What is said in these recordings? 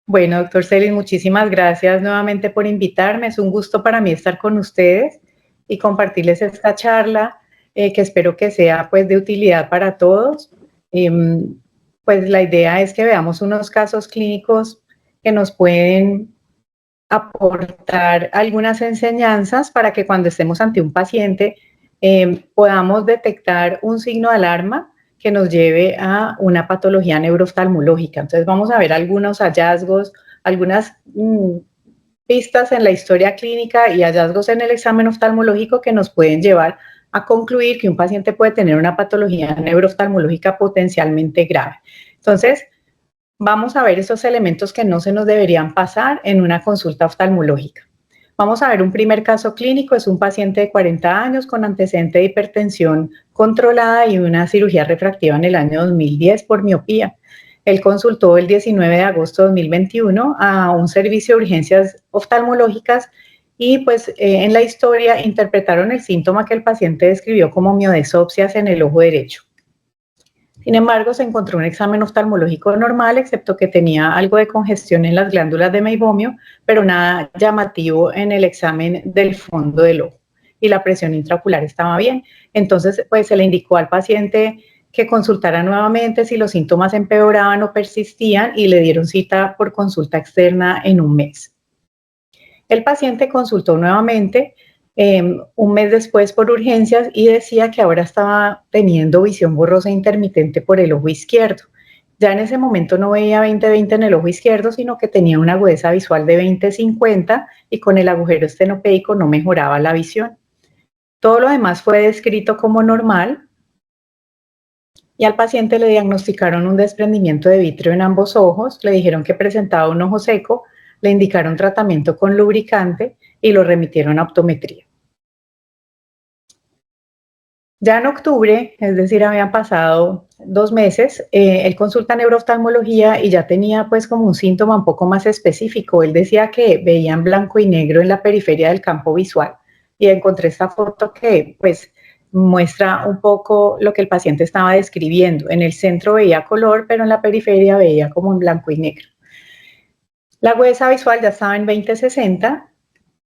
Bueno, doctor Celis, muchísimas gracias nuevamente por invitarme. Es un gusto para mí estar con ustedes y compartirles esta charla que espero que sea pues de utilidad para todos. Pues la idea es que veamos unos casos clínicos que nos pueden aportar algunas enseñanzas para que cuando estemos ante un paciente podamos detectar un signo de alarma que nos lleve a una patología neurooftalmológica. Entonces vamos a ver algunos hallazgos, algunas pistas en la historia clínica y hallazgos en el examen oftalmológico que nos pueden llevar a concluir que un paciente puede tener una patología neurooftalmológica potencialmente grave. Entonces, vamos a ver esos elementos que no se nos deberían pasar en una consulta oftalmológica. Vamos a ver un primer caso clínico, es un paciente de 40 años con antecedente de hipertensión controlada y una cirugía refractiva en el año 2010 por miopía. Él consultó el 19 de agosto de 2021 a un servicio de urgencias oftalmológicas y pues en la historia interpretaron el síntoma que el paciente describió como miodesopsias en el ojo derecho. Sin embargo, se encontró un examen oftalmológico normal, excepto que tenía algo de congestión en las glándulas de meibomio, pero nada llamativo en el examen del fondo del ojo. Y la presión intraocular estaba bien. Entonces, pues se le indicó al paciente que consultara nuevamente si los síntomas empeoraban o persistían y le dieron cita por consulta externa en un mes. El paciente consultó nuevamente un mes después por urgencias y decía que ahora estaba teniendo visión borrosa intermitente por el ojo izquierdo. Ya en ese momento no veía 20/20 en el ojo izquierdo, sino que tenía una agudeza visual de 20/50 y con el agujero estenopeico no mejoraba la visión. Todo lo demás fue descrito como normal y al paciente le diagnosticaron un desprendimiento de vitrio en ambos ojos, le dijeron que presentaba un ojo seco, le indicaron tratamiento con lubricante y lo remitieron a optometría. Ya en octubre, es decir, habían pasado 2 meses, él consulta neurooftalmología y ya tenía pues como un síntoma un poco más específico. Él decía que veía en blanco y negro en la periferia del campo visual y encontré esta foto que pues muestra un poco lo que el paciente estaba describiendo. En el centro veía color, pero en la periferia veía como en blanco y negro. La agudeza visual ya estaba en 20/60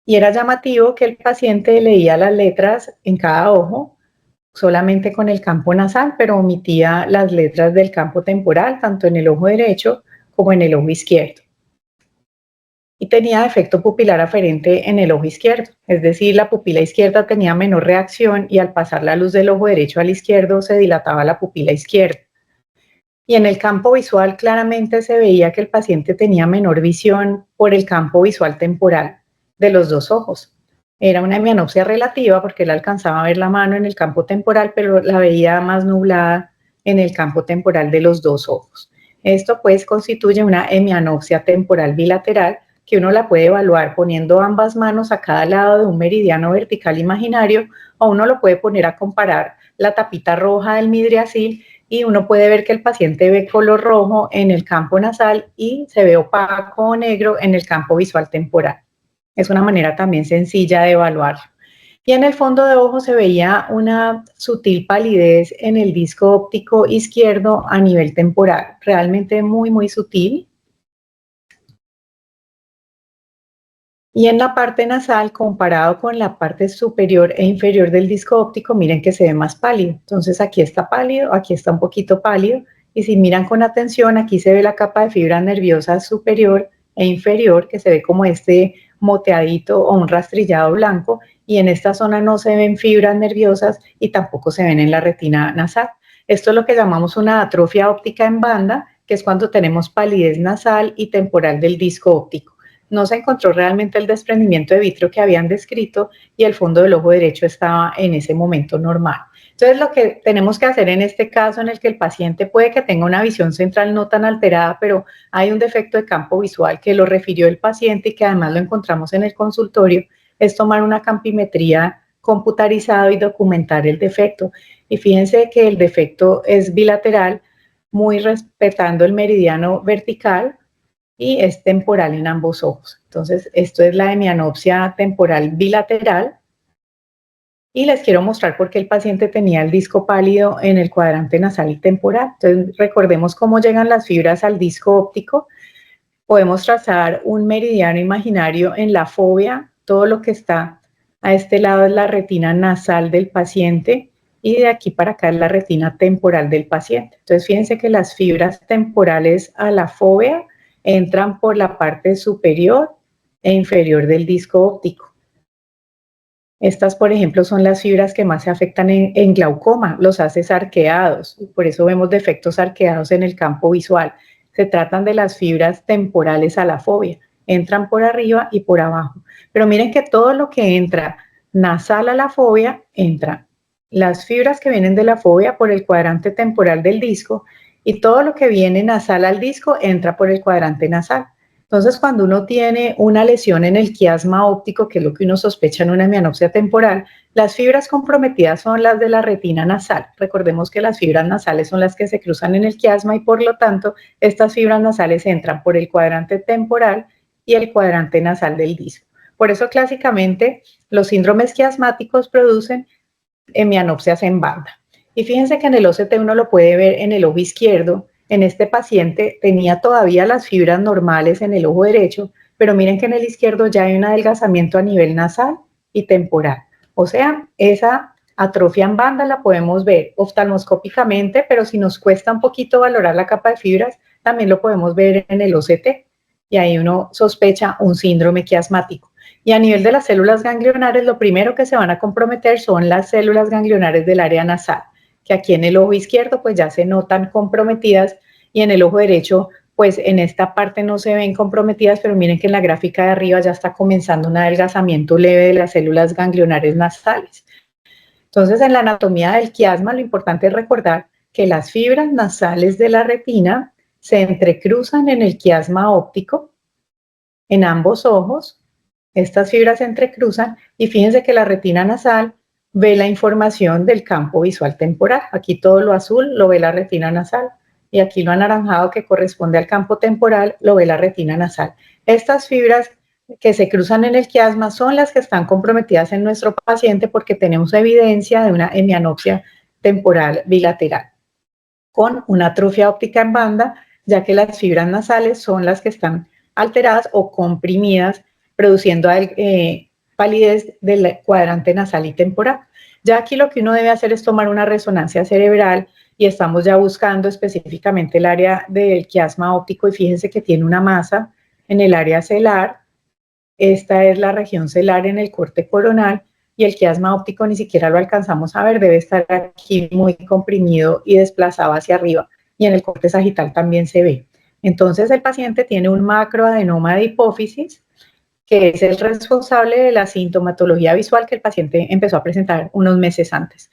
y era llamativo que el paciente leía las letras en cada ojo solamente con el campo nasal, pero omitía las letras del campo temporal, tanto en el ojo derecho como en el ojo izquierdo. Y tenía defecto pupilar aferente en el ojo izquierdo, es decir, la pupila izquierda tenía menor reacción y al pasar la luz del ojo derecho al izquierdo se dilataba la pupila izquierda. Y en el campo visual claramente se veía que el paciente tenía menor visión por el campo visual temporal de los dos ojos. Era una hemianopsia relativa porque él alcanzaba a ver la mano en el campo temporal, pero la veía más nublada en el campo temporal de los dos ojos. Esto pues constituye una hemianopsia temporal bilateral que uno la puede evaluar poniendo ambas manos a cada lado de un meridiano vertical imaginario, o uno lo puede poner a comparar la tapita roja del midriacil y uno puede ver que el paciente ve color rojo en el campo nasal y se ve opaco o negro en el campo visual temporal. Es una manera también sencilla de evaluarlo. Y en el fondo de ojo se veía una sutil palidez en el disco óptico izquierdo a nivel temporal, realmente muy, muy sutil. Y en la parte nasal, comparado con la parte superior e inferior del disco óptico, miren que se ve más pálido. Entonces aquí está pálido, aquí está un poquito pálido. Y si miran con atención, aquí se ve la capa de fibra nerviosa superior e inferior, que se ve como este moteadito o un rastrillado blanco. Y en esta zona no se ven fibras nerviosas y tampoco se ven en la retina nasal. Esto es lo que llamamos una atrofia óptica en banda, que es cuando tenemos palidez nasal y temporal del disco óptico. No se encontró realmente el desprendimiento de vitrio que habían descrito y el fondo del ojo derecho estaba en ese momento normal. Entonces, lo que tenemos que hacer en este caso en el que el paciente puede que tenga una visión central no tan alterada, pero hay un defecto de campo visual que lo refirió el paciente y que además lo encontramos en el consultorio, es tomar una campimetría computarizado y documentar el defecto. Y fíjense que el defecto es bilateral, muy respetando el meridiano vertical, y es temporal en ambos ojos. Entonces, esto es la hemianopsia temporal bilateral. Y les quiero mostrar por qué el paciente tenía el disco pálido en el cuadrante nasal y temporal. Entonces, recordemos cómo llegan las fibras al disco óptico Podemos trazar un meridiano imaginario en la fóvea, todo lo que está a este lado es la retina nasal del paciente y de aquí para acá es la retina temporal del paciente. Entonces, fíjense que las fibras temporales a la fóvea entran por la parte superior e inferior del disco óptico. Estas, por ejemplo, son las fibras que más se afectan en glaucoma, los haces arqueados, por eso vemos defectos arqueados en el campo visual. Se tratan de las fibras temporales a la fobia, entran por arriba y por abajo. Pero miren que todo lo que entra nasal a la fobia, entra las fibras que vienen de la fobia por el cuadrante temporal del disco y todo lo que viene nasal al disco entra por el cuadrante nasal. Entonces, cuando uno tiene una lesión en el quiasma óptico, que es lo que uno sospecha en una hemianopsia temporal, las fibras comprometidas son las de la retina nasal. Recordemos que las fibras nasales son las que se cruzan en el quiasma y por lo tanto, estas fibras nasales entran por el cuadrante temporal y el cuadrante nasal del disco. Por eso, clásicamente, los síndromes quiasmáticos producen hemianopsias en banda. Y fíjense que en el OCT uno lo puede ver en el ojo izquierdo. En este paciente tenía todavía las fibras normales en el ojo derecho, pero miren que en el izquierdo ya hay un adelgazamiento a nivel nasal y temporal. O sea, esa atrofia en banda la podemos ver oftalmoscópicamente, pero si nos cuesta un poquito valorar la capa de fibras, también lo podemos ver en el OCT. Y ahí uno sospecha un síndrome quiasmático. Y a nivel de las células ganglionares, lo primero que se van a comprometer son las células ganglionares del área nasal, que aquí en el ojo izquierdo pues ya se notan comprometidas y en el ojo derecho pues en esta parte no se ven comprometidas, pero miren que en la gráfica de arriba ya está comenzando un adelgazamiento leve de las células ganglionares nasales. Entonces, en la anatomía del quiasma, lo importante es recordar que las fibras nasales de la retina se entrecruzan en el quiasma óptico en ambos ojos. Estas fibras se entrecruzan y fíjense que la retina nasal ve la información del campo visual temporal. Aquí todo lo azul lo ve la retina nasal y aquí lo anaranjado que corresponde al campo temporal lo ve la retina nasal. Estas fibras que se cruzan en el quiasma son las que están comprometidas en nuestro paciente porque tenemos evidencia de una hemianopsia temporal bilateral con una atrofia óptica en banda, ya que las fibras nasales son las que están alteradas o comprimidas, produciendo palidez del cuadrante nasal y temporal. Ya aquí lo que uno debe hacer es tomar una resonancia cerebral y estamos ya buscando específicamente el área del quiasma óptico y fíjense que tiene una masa en el área celar. Esta es la región celar en el corte coronal y el quiasma óptico ni siquiera lo alcanzamos a ver, debe estar aquí muy comprimido y desplazado hacia arriba y en el corte sagital también se ve. Entonces el paciente tiene un macroadenoma de hipófisis que es el responsable de la sintomatología visual que el paciente empezó a presentar unos meses antes.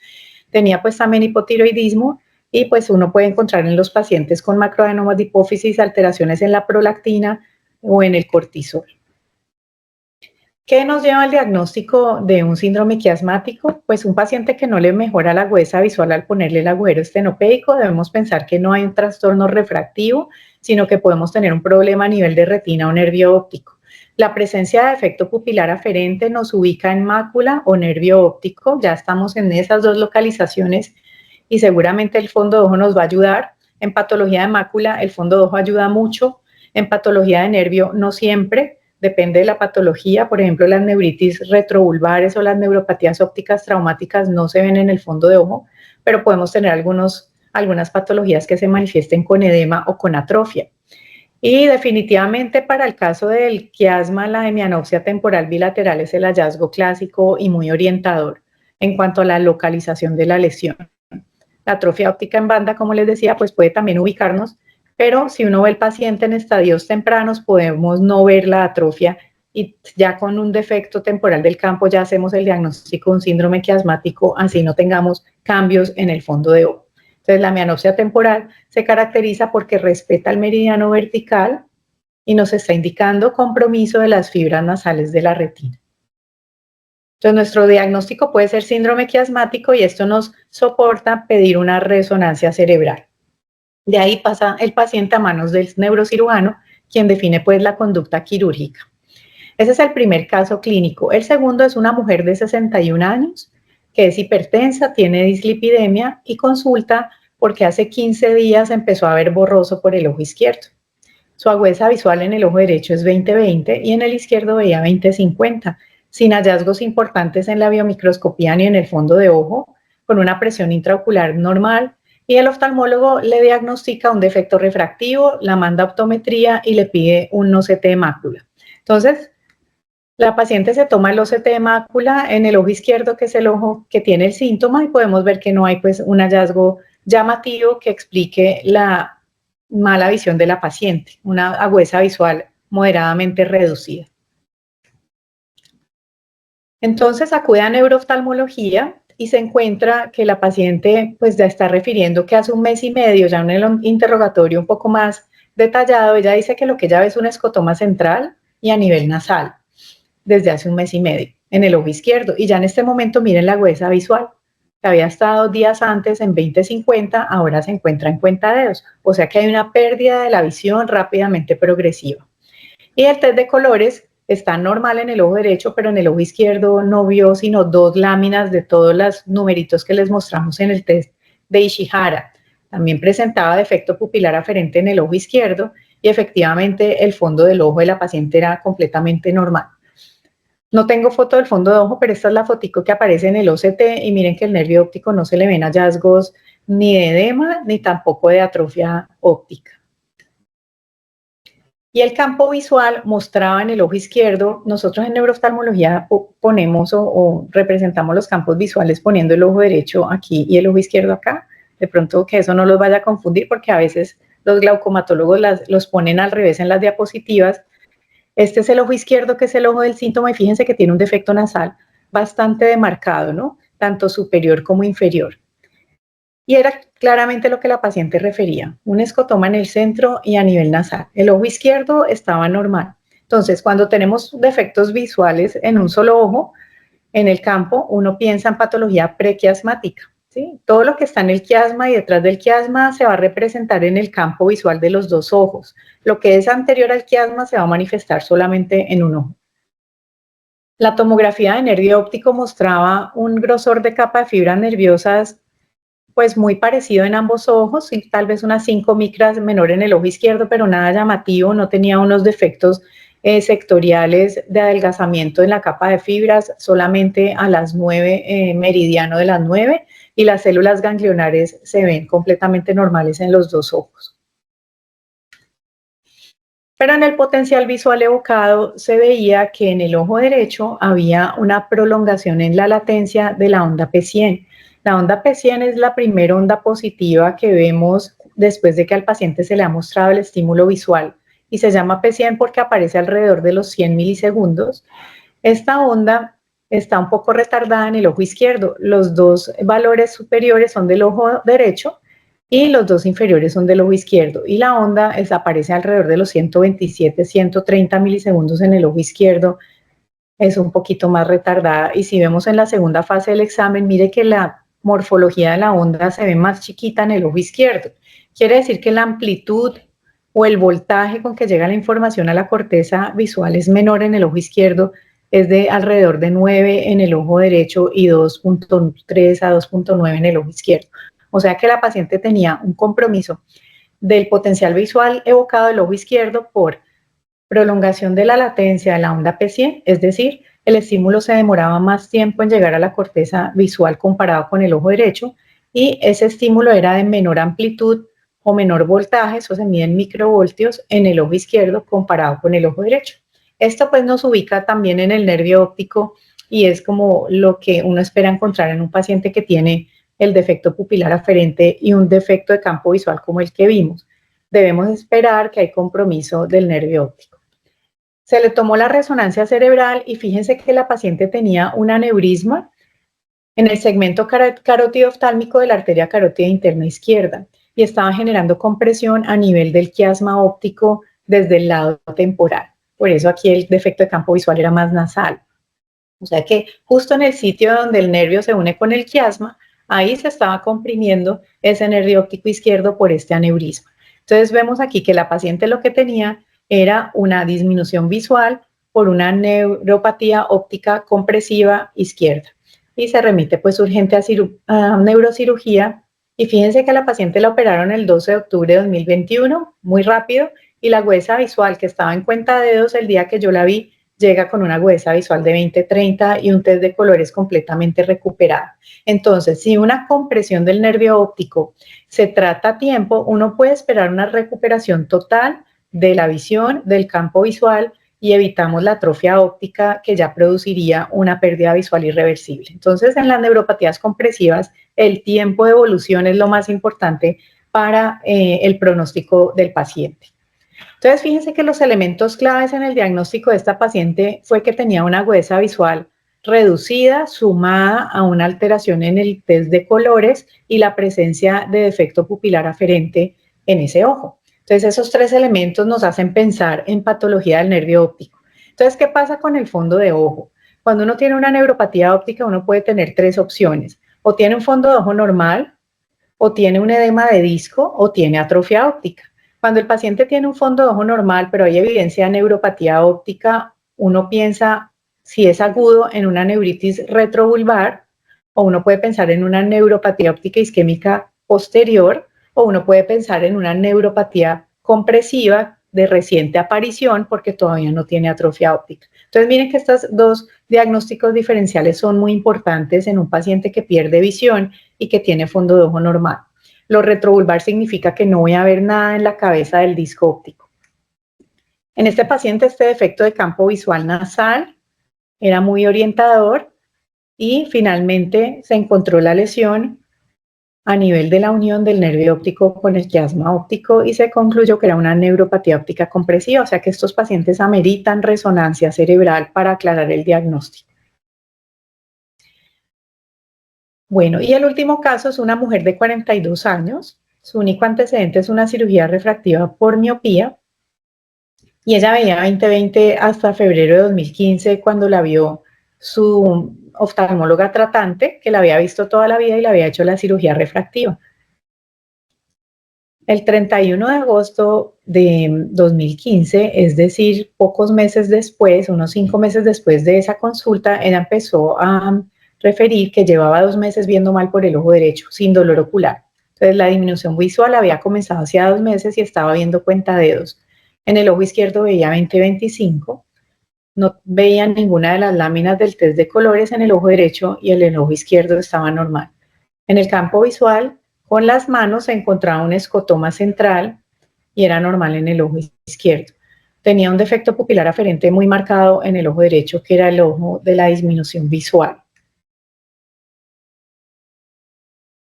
Tenía pues también hipotiroidismo y pues uno puede encontrar en los pacientes con macroadenomas de hipófisis alteraciones en la prolactina o en el cortisol. ¿Qué nos lleva al diagnóstico de un síndrome quiasmático? Pues un paciente que no le mejora la agudeza visual al ponerle el agujero estenopeico, debemos pensar que no hay un trastorno refractivo, sino que podemos tener un problema a nivel de retina o nervio óptico. La presencia de defecto pupilar aferente nos ubica en mácula o nervio óptico, ya estamos en esas dos localizaciones y seguramente el fondo de ojo nos va a ayudar. En patología de mácula el fondo de ojo ayuda mucho, en patología de nervio no siempre. Depende de la patología, por ejemplo, las neuritis retrovulvares o las neuropatías ópticas traumáticas no se ven en el fondo de ojo, pero podemos tener algunas patologías que se manifiesten con edema o con atrofia. Y definitivamente para el caso del quiasma, la hemianopsia temporal bilateral es el hallazgo clásico y muy orientador en cuanto a la localización de la lesión. La atrofia óptica en banda, como les decía, pues puede también ubicarnos, pero si uno ve el paciente en estadios tempranos, podemos no ver la atrofia y ya con un defecto temporal del campo ya hacemos el diagnóstico de un síndrome quiasmático, así no tengamos cambios en el fondo de ojo. Entonces, la hemianopsia temporal se caracteriza porque respeta el meridiano vertical y nos está indicando compromiso de las fibras nasales de la retina. Entonces, nuestro diagnóstico puede ser síndrome quiasmático y esto nos soporta pedir una resonancia cerebral. De ahí pasa el paciente a manos del neurocirujano, quien define pues la conducta quirúrgica. Ese es el primer caso clínico. El segundo es una mujer de 61 años que es hipertensa, tiene dislipidemia y consulta porque hace 15 días empezó a ver borroso por el ojo izquierdo. Su agudeza visual en el ojo derecho es 20/20 y en el izquierdo veía 20/50, sin hallazgos importantes en la biomicroscopía ni en el fondo de ojo, con una presión intraocular normal, y el oftalmólogo le diagnostica un defecto refractivo, la manda a optometría y le pide un OCT de mácula. Entonces, la paciente se toma el OCT de mácula en el ojo izquierdo, que es el ojo que tiene el síntoma, y podemos ver que no hay pues un hallazgo llamativo que explique la mala visión de la paciente, una agudeza visual moderadamente reducida. Entonces acude a neurooftalmología y se encuentra que la paciente pues ya está refiriendo que hace un mes y medio, ya en el interrogatorio un poco más detallado, ella dice que lo que ella ve es un escotoma central y a nivel nasal desde hace un mes y medio en el ojo izquierdo, y ya en este momento miren la agudeza visual, que había estado días antes en 20/50, ahora se encuentra en cuentadedos, o sea que hay una pérdida de la visión rápidamente progresiva. Y el test de colores está normal en el ojo derecho, pero en el ojo izquierdo no vio sino 2 láminas de todos los numeritos que les mostramos en el test de Ishihara. También presentaba defecto pupilar aferente en el ojo izquierdo y efectivamente el fondo del ojo de la paciente era completamente normal. No tengo foto del fondo de ojo, pero esta es la fotico que aparece en el OCT y miren que el nervio óptico no se le ven hallazgos ni de edema ni tampoco de atrofia óptica. Y el campo visual mostraba en el ojo izquierdo, nosotros en neurooftalmología ponemos o representamos los campos visuales poniendo el ojo derecho aquí y el ojo izquierdo acá. De pronto que eso no los vaya a confundir porque a veces los glaucomatólogos los ponen al revés en las diapositivas. Este es el ojo izquierdo, que es el ojo del síntoma, y fíjense que tiene un defecto nasal bastante demarcado, ¿no? Tanto superior como inferior. Y era claramente lo que la paciente refería, un escotoma en el centro y a nivel nasal. El ojo izquierdo estaba normal. Entonces, cuando tenemos defectos visuales en un solo ojo, en el campo, uno piensa en patología prequiasmática, ¿sí? Todo lo que está en el quiasma y detrás del quiasma se va a representar en el campo visual de los dos ojos. Lo que es anterior al quiasma se va a manifestar solamente en un ojo. La tomografía de nervio óptico mostraba un grosor de capa de fibras nerviosas pues muy parecido en ambos ojos, y tal vez unas 5 micras menor en el ojo izquierdo, pero nada llamativo, no tenía unos defectos sectoriales de adelgazamiento en la capa de fibras, solamente a las 9, meridiano de las 9, y las células ganglionares se ven completamente normales en los dos ojos. Pero en el potencial visual evocado se veía que en el ojo derecho había una prolongación en la latencia de la onda P100. La onda P100 es la primera onda positiva que vemos después de que al paciente se le ha mostrado el estímulo visual, y se llama P100 porque aparece alrededor de los 100 milisegundos. Esta onda está un poco retardada en el ojo izquierdo. Los dos valores superiores son del ojo derecho y los dos inferiores son del ojo izquierdo, y la onda aparece alrededor de los 127, 130 milisegundos en el ojo izquierdo, es un poquito más retardada. Y si vemos en la segunda fase del examen, mire que la morfología de la onda se ve más chiquita en el ojo izquierdo. Quiere decir que la amplitud o el voltaje con que llega la información a la corteza visual es menor en el ojo izquierdo, es de alrededor de 9 en el ojo derecho y 2.3 a 2.9 en el ojo izquierdo. O sea que la paciente tenía un compromiso del potencial visual evocado del ojo izquierdo por prolongación de la latencia de la onda P100, es decir, el estímulo se demoraba más tiempo en llegar a la corteza visual comparado con el ojo derecho, y ese estímulo era de menor amplitud o menor voltaje, eso se mide en microvoltios, en el ojo izquierdo comparado con el ojo derecho. Esto pues nos ubica también en el nervio óptico y es como lo que uno espera encontrar en un paciente que tiene el defecto pupilar aferente y un defecto de campo visual como el que vimos. Debemos esperar que hay compromiso del nervio óptico. Se le tomó la resonancia cerebral y fíjense que la paciente tenía un aneurisma en el segmento carótido oftálmico de la arteria carótida interna izquierda y estaba generando compresión a nivel del quiasma óptico desde el lado temporal. Por eso aquí el defecto de campo visual era más nasal. O sea que justo en el sitio donde el nervio se une con el quiasma, ahí se estaba comprimiendo ese nervio óptico izquierdo por este aneurisma. Entonces vemos aquí que la paciente lo que tenía era una disminución visual por una neuropatía óptica compresiva izquierda, y se remite pues urgente a neurocirugía. Y fíjense que a la paciente la operaron el 12 de octubre de 2021, muy rápido, y la agudeza visual que estaba en cuentadedos el día que yo la vi, llega con una agudeza visual de 20/30 y un test de colores completamente recuperado. Entonces, si una compresión del nervio óptico se trata a tiempo, uno puede esperar una recuperación total de la visión, del campo visual, y evitamos la atrofia óptica que ya produciría una pérdida visual irreversible. Entonces, en las neuropatías compresivas, el tiempo de evolución es lo más importante para el pronóstico del paciente. Entonces, fíjense que los elementos claves en el diagnóstico de esta paciente fue que tenía una agudeza visual reducida, sumada a una alteración en el test de colores y la presencia de defecto pupilar aferente en ese ojo. Entonces, esos tres elementos nos hacen pensar en patología del nervio óptico. Entonces, ¿qué pasa con el fondo de ojo? Cuando uno tiene una neuropatía óptica, uno puede tener tres opciones. O tiene un fondo de ojo normal, o tiene un edema de disco, o tiene atrofia óptica. Cuando el paciente tiene un fondo de ojo normal, pero hay evidencia de neuropatía óptica, uno piensa si es agudo en una neuritis retrovulvar, o uno puede pensar en una neuropatía óptica isquémica posterior, o uno puede pensar en una neuropatía compresiva de reciente aparición porque todavía no tiene atrofia óptica. Entonces, miren que estos dos diagnósticos diferenciales son muy importantes en un paciente que pierde visión y que tiene fondo de ojo normal. Lo retrovulvar significa que no voy a ver nada en la cabeza del disco óptico. En este paciente, este defecto de campo visual nasal era muy orientador y finalmente se encontró la lesión a nivel de la unión del nervio óptico con el quiasma óptico y se concluyó que era una neuropatía óptica compresiva, o sea que estos pacientes ameritan resonancia cerebral para aclarar el diagnóstico. Bueno, y el último caso es una mujer de 42 años. Su único antecedente es una cirugía refractiva por miopía y ella veía 20/20 hasta febrero de 2015 cuando la vio su oftalmóloga tratante, que la había visto toda la vida y le había hecho la cirugía refractiva. El 31 de agosto de 2015, es decir, pocos meses después, unos 5 meses después de esa consulta, ella empezó a referir que llevaba 2 meses viendo mal por el ojo derecho, sin dolor ocular. Entonces, la disminución visual había comenzado hacía 2 meses y estaba viendo cuentadedos. En el ojo izquierdo veía 20/25, no veía ninguna de las láminas del test de colores en el ojo derecho y en el ojo izquierdo estaba normal. En el campo visual, con las manos se encontraba un escotoma central y era normal en el ojo izquierdo. Tenía un defecto pupilar aferente muy marcado en el ojo derecho, que era el ojo de la disminución visual.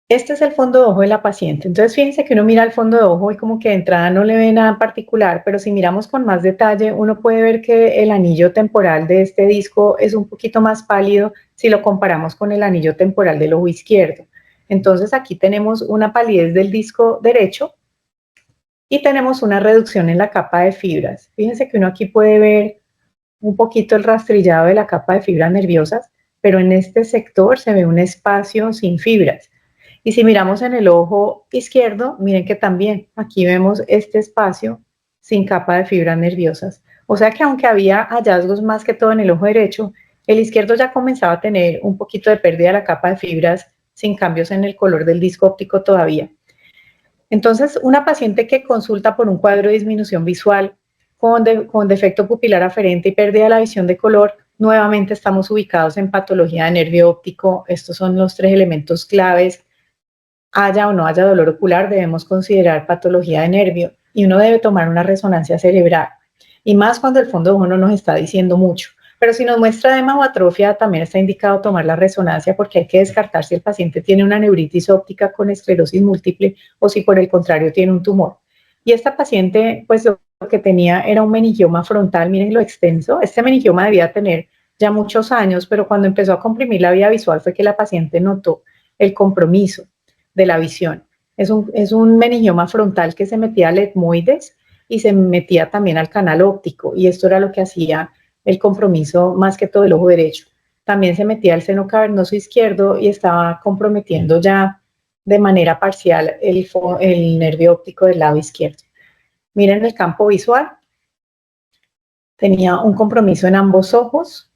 Este es el fondo de ojo de la paciente. Entonces, fíjense que uno mira el fondo de ojo y como que de entrada no le ve nada en particular, pero si miramos con más detalle, uno puede ver que el anillo temporal de este disco es un poquito más pálido si lo comparamos con el anillo temporal del ojo izquierdo. Entonces, aquí tenemos una palidez del disco derecho y tenemos una reducción en la capa de fibras. Fíjense que uno aquí puede ver un poquito el rastrillado de la capa de fibras nerviosas, pero en este sector se ve un espacio sin fibras. Y si miramos en el ojo izquierdo, miren que también aquí vemos este espacio sin capa de fibras nerviosas. O sea que aunque había hallazgos más que todo en el ojo derecho, el izquierdo ya comenzaba a tener un poquito de pérdida de la capa de fibras sin cambios en el color del disco óptico todavía. Entonces, una paciente que consulta por un cuadro de disminución visual con defecto pupilar aferente y pérdida de la visión de color, nuevamente estamos ubicados en patología de nervio óptico. Estos son los tres elementos claves. Haya o no haya dolor ocular, debemos considerar patología de nervio y uno debe tomar una resonancia cerebral. Y más cuando el fondo de ojo no nos está diciendo mucho. Pero si nos muestra edema o atrofia, también está indicado tomar la resonancia porque hay que descartar si el paciente tiene una neuritis óptica con esclerosis múltiple o si por el contrario tiene un tumor. Y esta paciente, pues lo que tenía era un meningioma frontal, miren lo extenso. Este meningioma debía tener ya muchos años, pero cuando empezó a comprimir la vía visual fue que la paciente notó el compromiso de la visión. Es un meningioma frontal que se metía al etmoides y se metía también al canal óptico, y esto era lo que hacía el compromiso más que todo el ojo derecho. También se metía al seno cavernoso izquierdo y estaba comprometiendo ya de manera parcial el nervio óptico del lado izquierdo. Miren el campo visual. Tenía un compromiso en ambos ojos,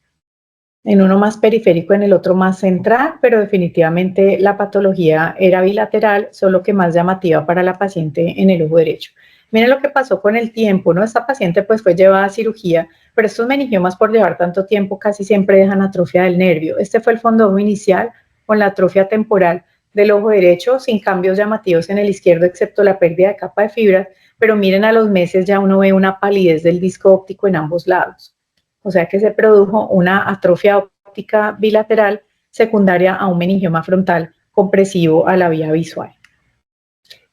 en uno más periférico, en el otro más central, pero definitivamente la patología era bilateral, solo que más llamativa para la paciente en el ojo derecho. Miren lo que pasó con el tiempo, ¿no? Esta paciente pues fue llevada a cirugía, pero estos meningiomas por llevar tanto tiempo casi siempre dejan atrofia del nervio. Este fue el fondo ojo inicial con la atrofia temporal del ojo derecho, sin cambios llamativos en el izquierdo, excepto la pérdida de capa de fibras, pero miren a los meses ya uno ve una palidez del disco óptico en ambos lados. O sea que se produjo una atrofia óptica bilateral secundaria a un meningioma frontal compresivo a la vía visual.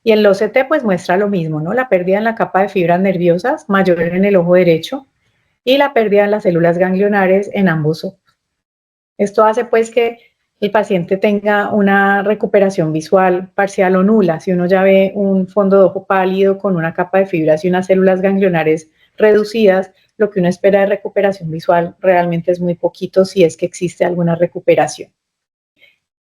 Y el OCT pues muestra lo mismo, ¿no? La pérdida en la capa de fibras nerviosas mayor en el ojo derecho y la pérdida en las células ganglionares en ambos ojos. Esto hace pues que el paciente tenga una recuperación visual parcial o nula. Si uno ya ve un fondo de ojo pálido con una capa de fibras y unas células ganglionares reducidas, lo que uno espera de recuperación visual realmente es muy poquito si es que existe alguna recuperación.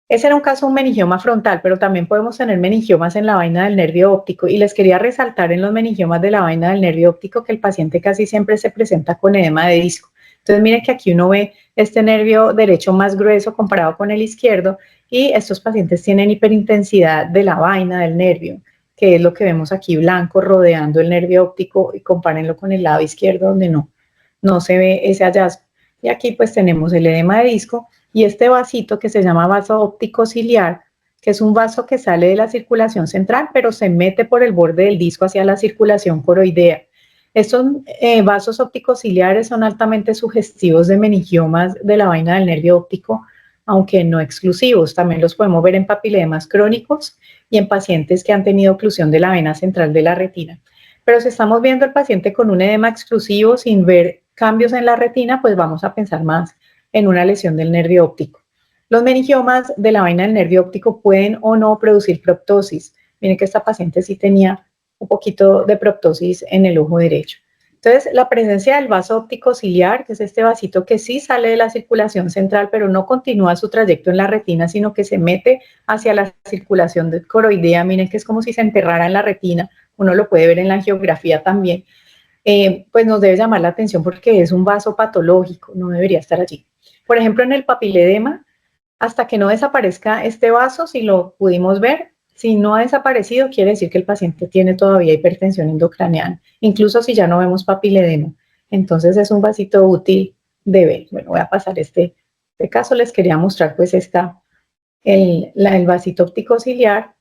Ese era un caso de un meningioma frontal, pero también podemos tener meningiomas en la vaina del nervio óptico y les quería resaltar en los meningiomas de la vaina del nervio óptico que el paciente casi siempre se presenta con edema de disco. Entonces miren que aquí uno ve este nervio derecho más grueso comparado con el izquierdo y estos pacientes tienen hiperintensidad de la vaina del nervio, que es lo que vemos aquí blanco rodeando el nervio óptico, y compárenlo con el lado izquierdo donde no se ve ese hallazgo. Y aquí pues tenemos el edema de disco y este vasito que se llama vaso óptico ciliar, que es un vaso que sale de la circulación central, pero se mete por el borde del disco hacia la circulación coroidea. Estos vasos ópticos ciliares son altamente sugestivos de meningiomas de la vaina del nervio óptico, aunque no exclusivos. También los podemos ver en papilemas crónicos y en pacientes que han tenido oclusión de la vena central de la retina. Pero si estamos viendo al paciente con un edema exclusivo sin ver cambios en la retina, pues vamos a pensar más en una lesión del nervio óptico. Los meningiomas de la vaina del nervio óptico pueden o no producir proptosis. Miren que esta paciente sí tenía un poquito de proptosis en el ojo derecho. Entonces, la presencia del vaso óptico ciliar, que es este vasito que sí sale de la circulación central, pero no continúa su trayecto en la retina, sino que se mete hacia la circulación coroidea. Miren que es como si se enterrara en la retina. Uno lo puede ver en la angiografía también. Pues nos debe llamar la atención porque es un vaso patológico, no debería estar allí. Por ejemplo, en el papiledema, hasta que no desaparezca este vaso, si lo pudimos ver, si no ha desaparecido, quiere decir que el paciente tiene todavía hipertensión endocraneal, incluso si ya no vemos papiledema. Entonces es un vasito útil de ver. Bueno, voy a pasar este caso, les quería mostrar pues el vasito óptico ciliar,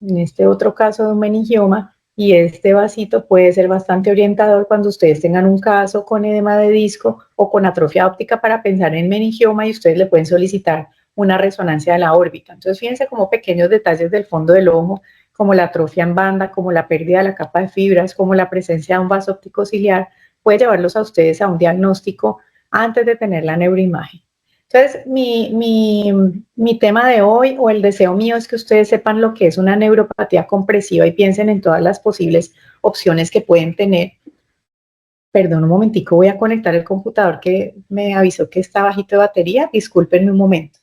en este otro caso de un meningioma, y este vasito puede ser bastante orientador cuando ustedes tengan un caso con edema de disco o con atrofia óptica para pensar en meningioma y ustedes le pueden solicitar una resonancia de la órbita. Entonces fíjense como pequeños detalles del fondo del ojo, como la atrofia en banda, como la pérdida de la capa de fibras, como la presencia de un vaso óptico ciliar, puede llevarlos a ustedes a un diagnóstico antes de tener la neuroimagen. Entonces, mi tema de hoy o el deseo mío es que ustedes sepan lo que es una neuropatía compresiva y piensen en todas las posibles opciones que pueden tener. Perdón, un momentico, voy a conectar el computador que me avisó que está bajito de batería. Discúlpenme un momento.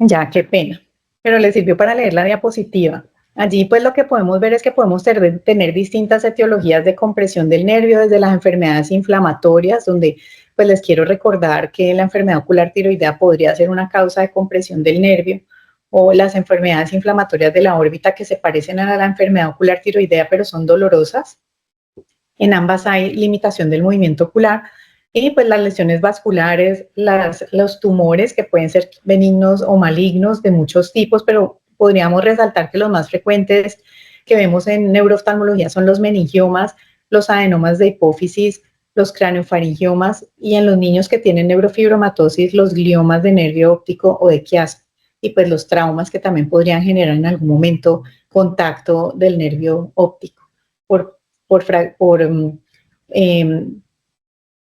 Ya, qué pena. Pero le sirvió para leer la diapositiva. Allí pues lo que podemos ver es que podemos tener distintas etiologías de compresión del nervio, desde las enfermedades inflamatorias, donde pues les quiero recordar que la enfermedad ocular tiroidea podría ser una causa de compresión del nervio, o las enfermedades inflamatorias de la órbita que se parecen a la enfermedad ocular tiroidea pero son dolorosas. En ambas hay limitación del movimiento ocular y pues las lesiones vasculares, los tumores que pueden ser benignos o malignos de muchos tipos, pero podríamos resaltar que los más frecuentes que vemos en neurooftalmología son los meningiomas, los adenomas de hipófisis, los craneofaringiomas y en los niños que tienen neurofibromatosis, los gliomas de nervio óptico o de quiasma y pues los traumas que también podrían generar en algún momento contacto del nervio óptico por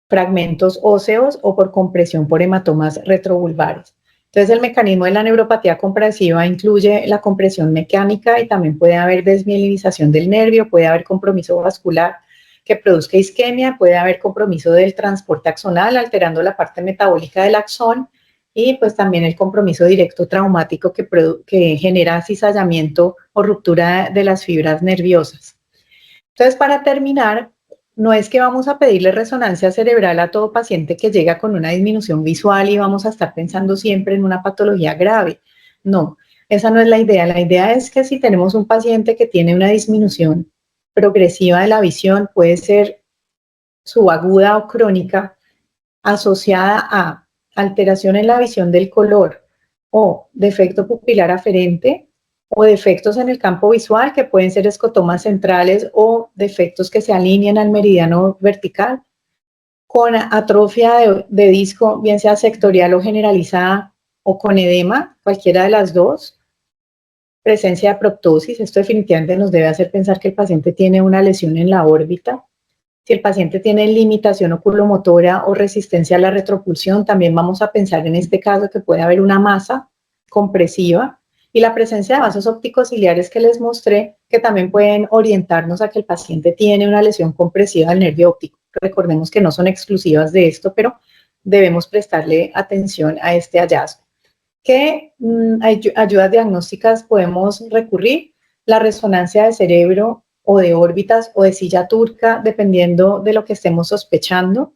fragmentos óseos o por compresión por hematomas retrovulvares. Entonces, el mecanismo de la neuropatía compresiva incluye la compresión mecánica y también puede haber desmielinización del nervio, puede haber compromiso vascular, que produzca isquemia, puede haber compromiso del transporte axonal, alterando la parte metabólica del axón, y pues también el compromiso directo traumático que genera cizallamiento o ruptura de las fibras nerviosas. Entonces, para terminar, no es que vamos a pedirle resonancia cerebral a todo paciente que llega con una disminución visual y vamos a estar pensando siempre en una patología grave. No, esa no es la idea. La idea es que si tenemos un paciente que tiene una disminución progresiva de la visión, puede ser subaguda o crónica, asociada a alteración en la visión del color o defecto pupilar aferente o defectos en el campo visual que pueden ser escotomas centrales o defectos que se alinean al meridiano vertical, con atrofia de disco, bien sea sectorial o generalizada, o con edema, cualquiera de las dos, presencia de proptosis. Esto definitivamente nos debe hacer pensar que el paciente tiene una lesión en la órbita. Si el paciente tiene limitación oculomotora o resistencia a la retropulsión, también vamos a pensar en este caso que puede haber una masa compresiva y la presencia de vasos ópticos ciliares que les mostré, que también pueden orientarnos a que el paciente tiene una lesión compresiva del nervio óptico. Recordemos que no son exclusivas de esto, pero debemos prestarle atención a este hallazgo. ¿Qué ayudas diagnósticas podemos recurrir? La resonancia de cerebro o de órbitas o de silla turca, dependiendo de lo que estemos sospechando,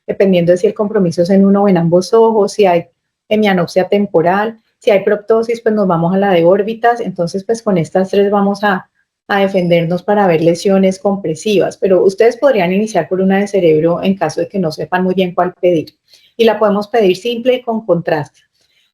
dependiendo de si el compromiso es en uno o en ambos ojos, si hay hemianopsia temporal, si hay proptosis, pues nos vamos a la de órbitas. Entonces, pues con estas tres vamos a defendernos para ver lesiones compresivas, pero ustedes podrían iniciar por una de cerebro en caso de que no sepan muy bien cuál pedir. Y la podemos pedir simple y con contraste.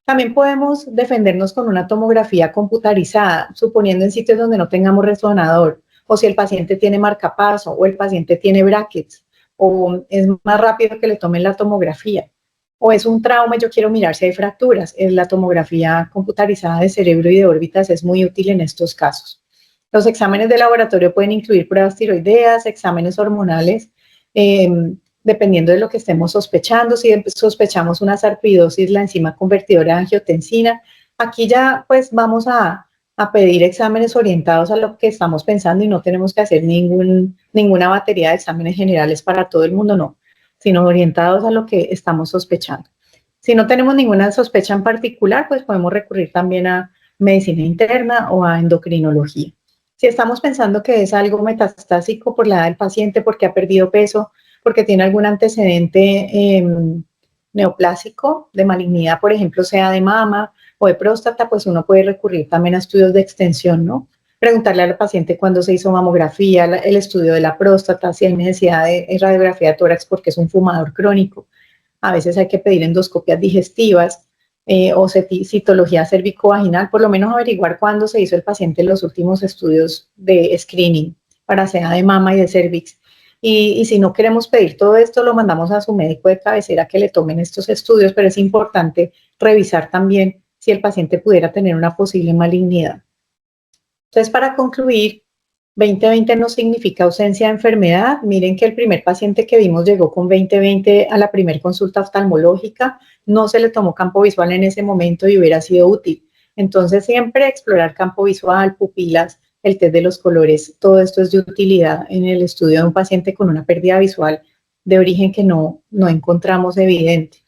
También podemos defendernos con una tomografía computarizada, suponiendo en sitios donde no tengamos resonador, o si el paciente tiene marcapaso, o el paciente tiene brackets, o es más rápido que le tomen la tomografía, o es un trauma y yo quiero mirar si hay fracturas. La tomografía computarizada de cerebro y de órbitas es muy útil en estos casos. Los exámenes de laboratorio pueden incluir pruebas tiroideas, exámenes hormonales, dependiendo de lo que estemos sospechando. Si sospechamos una sarcoidosis, la enzima convertidora de angiotensina, aquí ya pues vamos a pedir exámenes orientados a lo que estamos pensando y no tenemos que hacer ninguna batería de exámenes generales para todo el mundo, no, sino orientados a lo que estamos sospechando. Si no tenemos ninguna sospecha en particular, pues podemos recurrir también a medicina interna o a endocrinología. Si estamos pensando que es algo metastásico por la edad del paciente, porque ha perdido peso, porque tiene algún antecedente neoplásico de malignidad, por ejemplo, sea de mama o de próstata, pues uno puede recurrir también a estudios de extensión, ¿no? Preguntarle al paciente cuándo se hizo mamografía, el estudio de la próstata, si hay necesidad de radiografía de tórax porque es un fumador crónico. A veces hay que pedir endoscopias digestivas o citología cervicovaginal, por lo menos averiguar cuándo se hizo el paciente los últimos estudios de screening para sea de mama y de cervix. Y si no queremos pedir todo esto, lo mandamos a su médico de cabecera que le tomen estos estudios, pero es importante revisar también si el paciente pudiera tener una posible malignidad. Entonces, para concluir, 2020 no significa ausencia de enfermedad. Miren que el primer paciente que vimos llegó con 2020 a la primera consulta oftalmológica, no se le tomó campo visual en ese momento y hubiera sido útil. Entonces, siempre explorar campo visual, pupilas, el test de los colores, todo esto es de utilidad en el estudio de un paciente con una pérdida visual de origen que no encontramos evidente.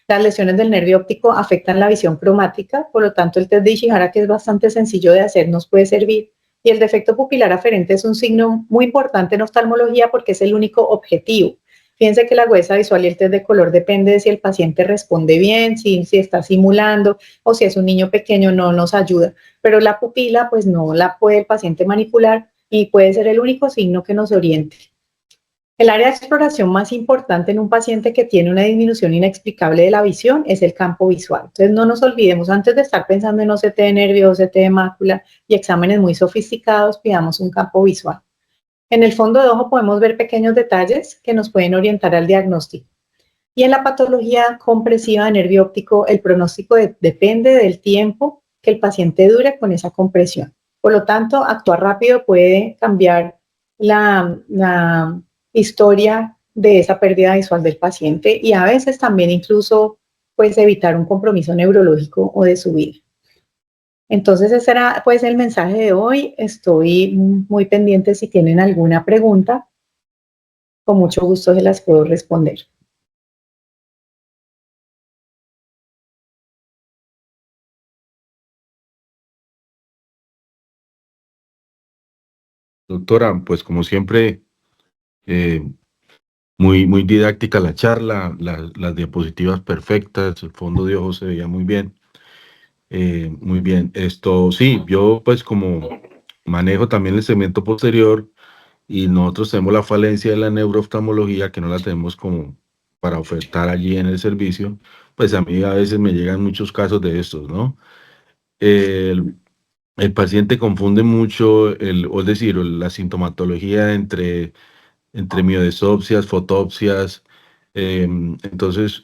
Las lesiones del nervio óptico afectan la visión cromática, por lo tanto el test de Ishihara, que es bastante sencillo de hacer, nos puede servir. Y el defecto pupilar aferente es un signo muy importante en oftalmología porque es el único objetivo. Fíjense que la agudeza visual y el test de color depende de si el paciente responde bien, si está simulando o si es un niño pequeño, no nos ayuda. Pero la pupila, pues no la puede el paciente manipular y puede ser el único signo que nos oriente. El área de exploración más importante en un paciente que tiene una disminución inexplicable de la visión es el campo visual. Entonces no nos olvidemos, antes de estar pensando en OCT de nervio, OCT de mácula y exámenes muy sofisticados, pidamos un campo visual. En el fondo de ojo podemos ver pequeños detalles que nos pueden orientar al diagnóstico. Y en la patología compresiva de nervio óptico, el pronóstico depende del tiempo que el paciente dure con esa compresión. Por lo tanto, actuar rápido puede cambiar la historia de esa pérdida visual del paciente y a veces también incluso pues evitar un compromiso neurológico o de su vida. Entonces ese era pues el mensaje de hoy. Estoy muy pendiente si tienen alguna pregunta. Con mucho gusto se las puedo responder. Doctora, pues como siempre, eh, muy didáctica la charla, las diapositivas perfectas, el fondo de ojos se veía muy bien. Muy bien, esto sí, yo pues como manejo también el segmento posterior y nosotros tenemos la falencia de la neurooftalmología que no la tenemos como para ofertar allí en el servicio, pues a mí a veces me llegan muchos casos de estos, ¿no? El, el paciente confunde mucho, o es decir, la sintomatología entre miodesopsias, fotopsias. Entonces,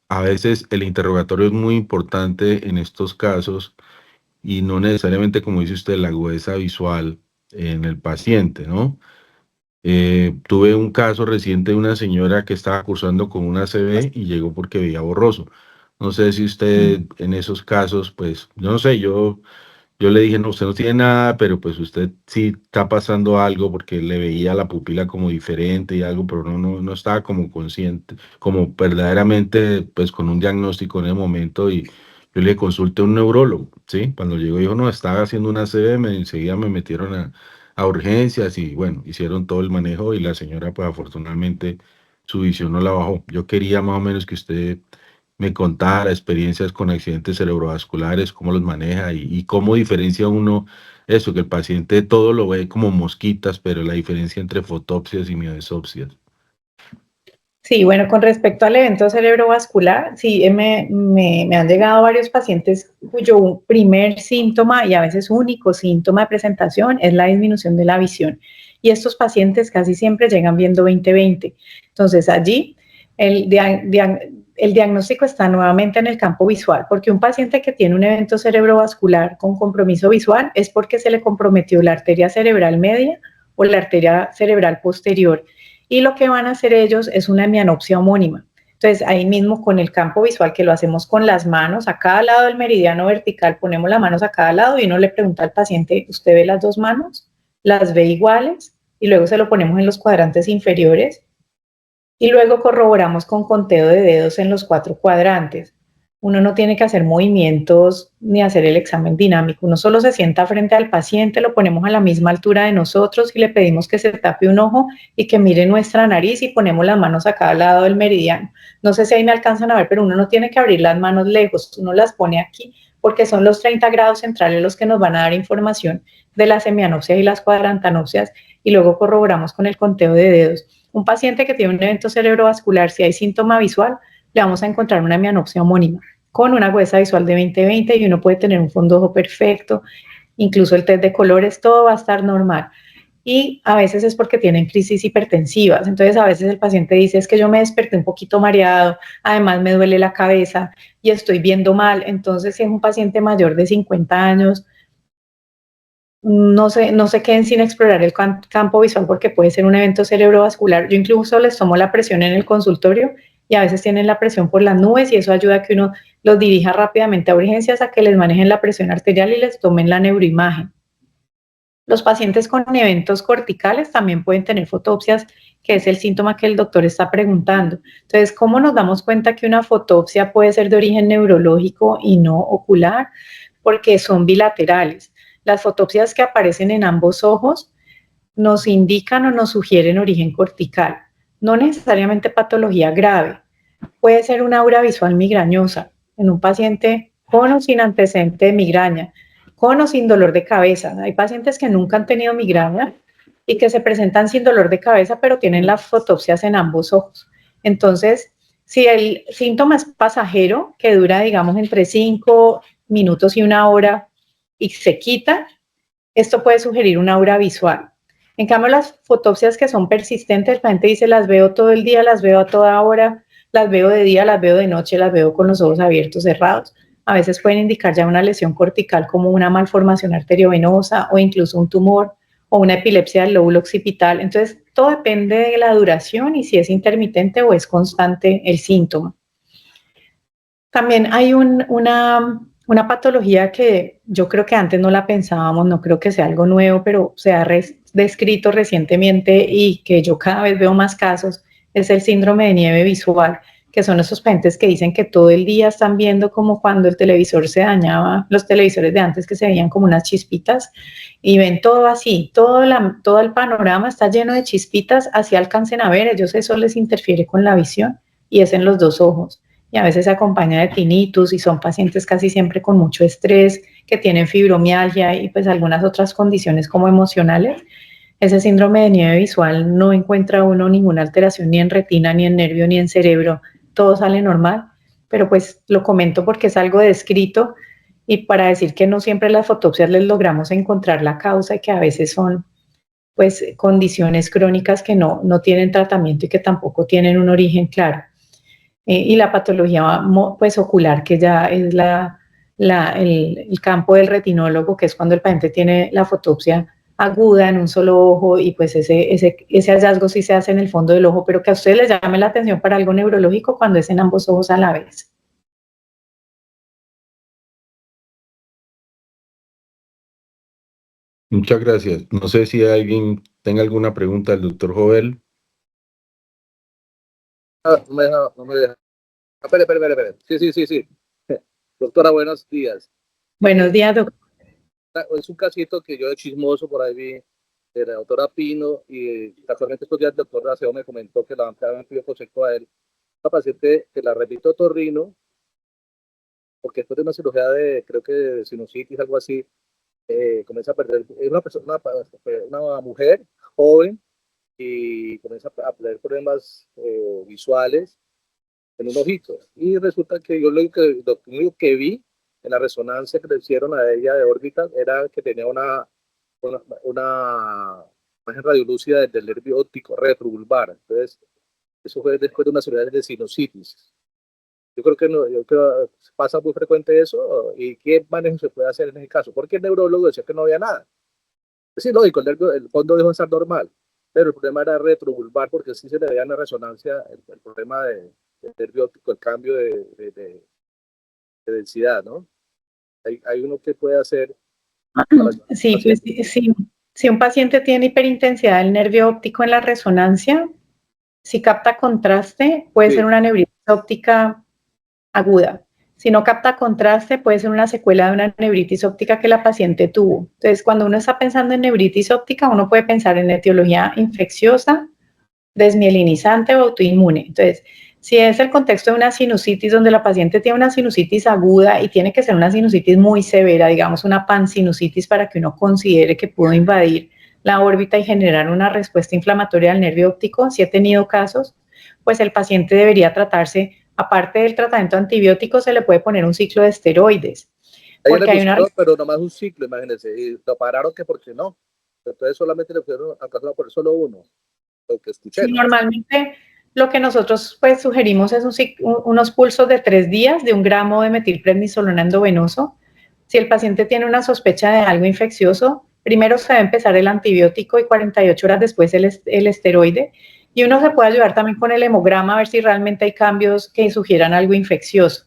a veces el interrogatorio es muy importante en estos casos y no necesariamente, como dice usted, la agudeza visual en el paciente, ¿no? Tuve un caso reciente de una señora que estaba cursando con una ACV y llegó porque veía borroso. No sé si usted en esos casos, pues, yo no sé, yo le dije, no, usted no tiene nada, pero pues usted sí está pasando algo porque le veía la pupila como diferente y algo, pero no estaba como consciente, como verdaderamente, pues con un diagnóstico en el momento y yo le consulté a un neurólogo, ¿sí? Cuando llegó dijo, no, estaba haciendo una CB, enseguida me metieron a urgencias y bueno, hicieron todo el manejo y la señora, pues afortunadamente su visión no la bajó. Yo quería más o menos que usted me contara experiencias con accidentes cerebrovasculares, cómo los maneja y cómo diferencia uno eso, que el paciente todo lo ve como mosquitas, pero la diferencia entre fotopsias y miodesopsias. Sí, bueno, con respecto al evento cerebrovascular, sí, me han llegado varios pacientes cuyo primer síntoma y a veces único síntoma de presentación es la disminución de la visión. Y estos pacientes casi siempre llegan viendo 20/20. Entonces, allí el diagnóstico está nuevamente en el campo visual, porque un paciente que tiene un evento cerebrovascular con compromiso visual es porque se le comprometió la arteria cerebral media o la arteria cerebral posterior y lo que van a hacer ellos es una hemianopsia homónima. Entonces, ahí mismo con el campo visual, que lo hacemos con las manos, a cada lado del meridiano vertical ponemos las manos a cada lado y uno le pregunta al paciente, ¿usted ve las dos manos? ¿Las ve iguales? Y luego se lo ponemos en los cuadrantes inferiores y luego corroboramos con conteo de dedos en los 4 cuadrantes. Uno no tiene que hacer movimientos ni hacer el examen dinámico, uno solo se sienta frente al paciente, lo ponemos a la misma altura de nosotros y le pedimos que se tape un ojo y que mire nuestra nariz y ponemos las manos a cada lado del meridiano. No sé si ahí me alcanzan a ver, pero uno no tiene que abrir las manos lejos, uno las pone aquí porque son los 30 grados centrales los que nos van a dar información de las hemianopsias y las cuadrantanopsias y luego corroboramos con el conteo de dedos. Un paciente que tiene un evento cerebrovascular, si hay síntoma visual, le vamos a encontrar una hemianopsia homónima con una agudeza visual de 20/20 y uno puede tener un fondo ojo perfecto, incluso el test de colores, todo va a estar normal. Y a veces es porque tienen crisis hipertensivas. Entonces a veces el paciente dice, es que yo me desperté un poquito mareado, además me duele la cabeza y estoy viendo mal. Entonces si es un paciente mayor de 50 años, no se queden sin explorar el campo visual porque puede ser un evento cerebrovascular. Yo incluso les tomo la presión en el consultorio y a veces tienen la presión por las nubes y eso ayuda a que uno los dirija rápidamente a urgencias, a que les manejen la presión arterial y les tomen la neuroimagen. Los pacientes con eventos corticales también pueden tener fotopsias, que es el síntoma que el doctor está preguntando. Entonces, ¿cómo nos damos cuenta que una fotopsia puede ser de origen neurológico y no ocular? Porque son bilaterales. Las fotopsias que aparecen en ambos ojos nos indican o nos sugieren origen cortical, no necesariamente patología grave. Puede ser una aura visual migrañosa en un paciente con o sin antecedente de migraña, con o sin dolor de cabeza. Hay pacientes que nunca han tenido migraña y que se presentan sin dolor de cabeza, pero tienen las fotopsias en ambos ojos. Entonces, si el síntoma es pasajero, que dura, digamos, entre 5 minutos y 1 hora y se quita, esto puede sugerir una aura visual. En cambio, las fotopsias que son persistentes, la gente dice, las veo todo el día, las veo a toda hora, las veo de día, las veo de noche, las veo con los ojos abiertos, cerrados. A veces pueden indicar ya una lesión cortical como una malformación arteriovenosa o incluso un tumor o una epilepsia del lóbulo occipital. Entonces, todo depende de la duración y si es intermitente o es constante el síntoma. También hay Una patología que yo creo que antes no la pensábamos, no creo que sea algo nuevo, pero se ha descrito recientemente y que yo cada vez veo más casos, es el síndrome de nieve visual, que son esos pacientes que dicen que todo el día están viendo como cuando el televisor se dañaba, los televisores de antes que se veían como unas chispitas, y ven todo así, todo el panorama está lleno de chispitas, así alcancen a ver, ellos eso les interfiere con la visión y es en los dos ojos y a veces se acompaña de tinnitus y son pacientes casi siempre con mucho estrés, que tienen fibromialgia y pues algunas otras condiciones como emocionales. Ese síndrome de nieve visual no encuentra uno ninguna alteración ni en retina, ni en nervio, ni en cerebro, todo sale normal, pero pues lo comento porque es algo descrito y para decir que no siempre las fotopsias les logramos encontrar la causa y que a veces son pues condiciones crónicas que no tienen tratamiento y que tampoco tienen un origen claro. Y la patología pues, ocular, que ya es el campo del retinólogo, que es cuando el paciente tiene la fotopsia aguda en un solo ojo y pues ese hallazgo sí se hace en el fondo del ojo, pero que a ustedes les llame la atención para algo neurológico cuando es en ambos ojos a la vez. Muchas gracias. No sé si alguien tenga alguna pregunta al doctor Jovel. No me deja. Espere. Sí. Doctora, buenos días. Buenos días, doctor. Es un casito que yo de chismoso por ahí vi de la doctora Pino y casualmente estos días el doctor Raceo me comentó que la bancada me pidió consejo a él. Una paciente que la repito otorrino, porque después de una cirugía de, creo que de sinusitis, algo así, comienza a perder, es una persona, una mujer joven y comienza a perder problemas visuales en un ojito. Y resulta que yo lo único que vi en la resonancia que le hicieron a ella de órbita era que tenía una imagen radiolúcida del nervio óptico retrobulbar. Entonces, eso fue después de una cirugía de sinusitis. Yo creo que no, yo creo, pasa muy frecuente eso. ¿Y qué manejo se puede hacer en ese caso? Porque el neurólogo decía que no había nada. Sí, lógico, el fondo dejó de estar normal, pero el problema era retrobulbar porque sí se le veía en la resonancia el problema del nervio óptico, el cambio de densidad, ¿no? Hay uno que puede hacer para ayudar Sí, al pues paciente. si un paciente tiene hiperintensidad del nervio óptico en la resonancia, si capta contraste, puede ser Sí, una neuritis óptica aguda. Si no capta contraste, puede ser una secuela de una neuritis óptica que la paciente tuvo. Entonces, cuando uno está pensando en neuritis óptica, uno puede pensar en etiología infecciosa, desmielinizante o autoinmune. Entonces, si es el contexto de una sinusitis donde la paciente tiene una sinusitis aguda y tiene que ser una sinusitis muy severa, digamos una pansinusitis para que uno considere que pudo invadir la órbita y generar una respuesta inflamatoria al nervio óptico, si he tenido casos, pues el paciente debería tratarse, aparte del tratamiento antibiótico, se le puede poner un ciclo de esteroides, ella le porque hay una... pusieron, pero nomás un ciclo, imagínense, y lo pararon que porque no. Entonces solamente le pusieron a por poner solo uno, lo que escuché, Sí, ¿no? normalmente lo que nosotros pues sugerimos es unos pulsos de 3 días de 1 gramo de metilprednisolona endovenoso. Si el paciente tiene una sospecha de algo infeccioso, primero se debe empezar el antibiótico y 48 horas después el esteroide. Y uno se puede ayudar también con el hemograma a ver si realmente hay cambios que sugieran algo infeccioso,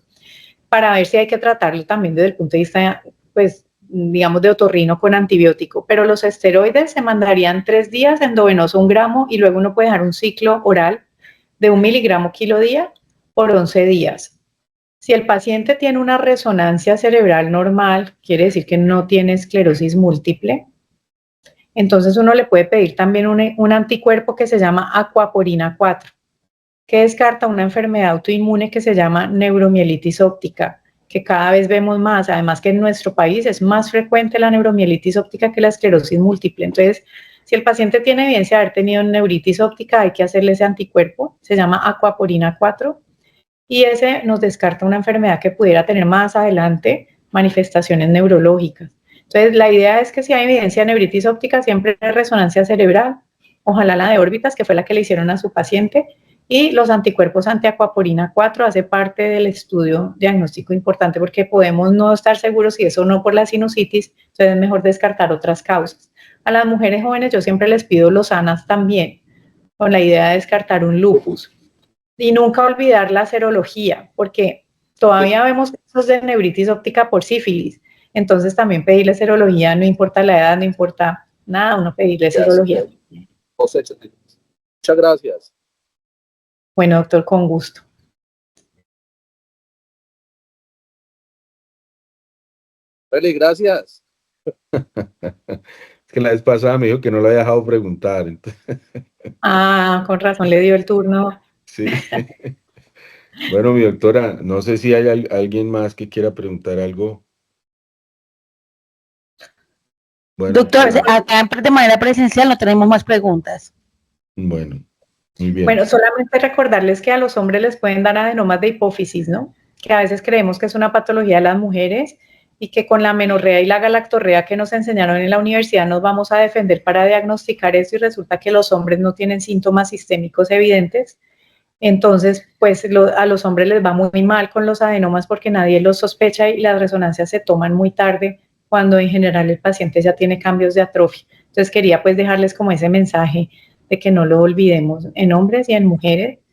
para ver si hay que tratarlo también desde el punto de vista, pues, digamos, de otorrino con antibiótico. Pero los esteroides se mandarían 3 días, endovenoso 1 gramo, y luego uno puede dejar un ciclo oral de 1 miligramo kilo día por 11 días. Si el paciente tiene una resonancia cerebral normal, quiere decir que no tiene esclerosis múltiple, entonces uno le puede pedir también un anticuerpo que se llama aquaporina 4, que descarta una enfermedad autoinmune que se llama neuromielitis óptica, que cada vez vemos más, además que en nuestro país es más frecuente la neuromielitis óptica que la esclerosis múltiple. Entonces, si el paciente tiene evidencia de haber tenido neuritis óptica, hay que hacerle ese anticuerpo, se llama aquaporina 4, y ese nos descarta una enfermedad que pudiera tener más adelante manifestaciones neurológicas. Entonces, la idea es que si hay evidencia de neuritis óptica, siempre hay resonancia cerebral, ojalá la de órbitas, que fue la que le hicieron a su paciente, y los anticuerpos antiacuaporina 4 hace parte del estudio diagnóstico importante porque podemos no estar seguros si eso no por la sinusitis, entonces es mejor descartar otras causas. A las mujeres jóvenes yo siempre les pido losanas también, con la idea de descartar un lupus. Y nunca olvidar la serología, porque todavía vemos casos de neuritis óptica por sífilis. Entonces también pedirle serología, no importa la edad, no importa nada, uno pedirle serología. Muchas gracias. Bueno, doctor, con gusto. Feli, gracias. Es que la vez pasada me dijo que no lo había dejado preguntar. Entonces, Ah, con razón le dio el turno. sí. Bueno, mi doctora, no sé si hay alguien más que quiera preguntar algo. Bueno, Doctor, acá de manera presencial no tenemos más preguntas. bueno, muy bien. Bueno, solamente recordarles que a los hombres les pueden dar adenomas de hipófisis, ¿no? Que a veces creemos que es una patología de las mujeres y que con la amenorrea y la galactorrea que nos enseñaron en la universidad nos vamos a defender para diagnosticar eso y resulta que los hombres no tienen síntomas sistémicos evidentes. Entonces, pues a los hombres les va muy mal con los adenomas porque nadie los sospecha y las resonancias se toman muy tarde cuando en general el paciente ya tiene cambios de atrofia. Entonces quería pues dejarles como ese mensaje de que no lo olvidemos en hombres y en mujeres